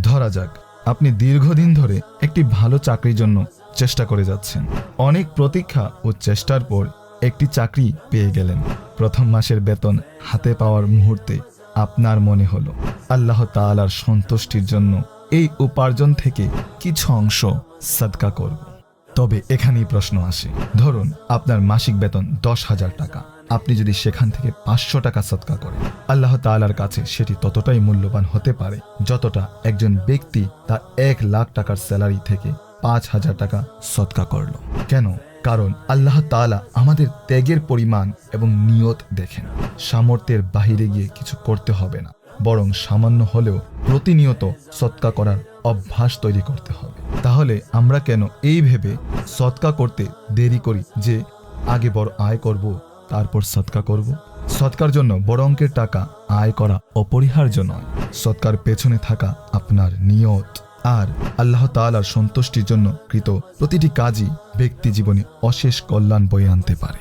ধরা যাক আপনি দীর্ঘদিন ধরে একটি ভালো চাকরির জন্য চেষ্টা করে যাচ্ছেন। অনেক প্রতীক্ষা ও চেষ্টার পর একটি চাকরি পেয়ে গেলেন। প্রথম মাসের বেতন হাতে পাওয়ার মুহূর্তে আপনার মনে হলো আল্লাহ তাআলার সন্তুষ্টির জন্য এই উপার্জন থেকে কিছু অংশ সাদকা করব। তবে এখানেই প্রশ্ন আসে, ধরুন আপনার মাসিক বেতন 10,000 টাকা। আপনি যদি সেখান থেকে 500 টাকা সাদকা করেন, আল্লাহ তাআলার কাছে সেটি ততটাই মূল্যবান হতে পারে যতটা একজন ব্যক্তি তার 1 লাখ টাকার স্যালারি থেকে 5,000 টাকা সাদকা করলো। কেন? কারণ আল্লাহ তাআলা আমাদের ত্যাগের পরিমাণ এবং নিয়ত দেখেন। সামর্থ্যের বাহিরে গিয়ে কিছু করতে হবে না, বরং সামান্য হলেও প্রতিনিয়ত সদকা করার অভ্যাস তৈরি করতে হবে। তাহলে আমরা কেন এই ভেবে সদকা করতে দেরি করি যে আগে বড় আয় করব তারপর সদকা করব? সদকার জন্য বড় অঙ্কের টাকা আয় করা অপরিহার্য নয়। সদকার পেছনে থাকা আপনার নিয়ত আর আল্লাহ তাআলার সন্তুষ্টির জন্য কৃত প্রতিটি কাজই ব্যক্তি জীবনে অশেষ কল্যাণ বয়ে আনতে পারে।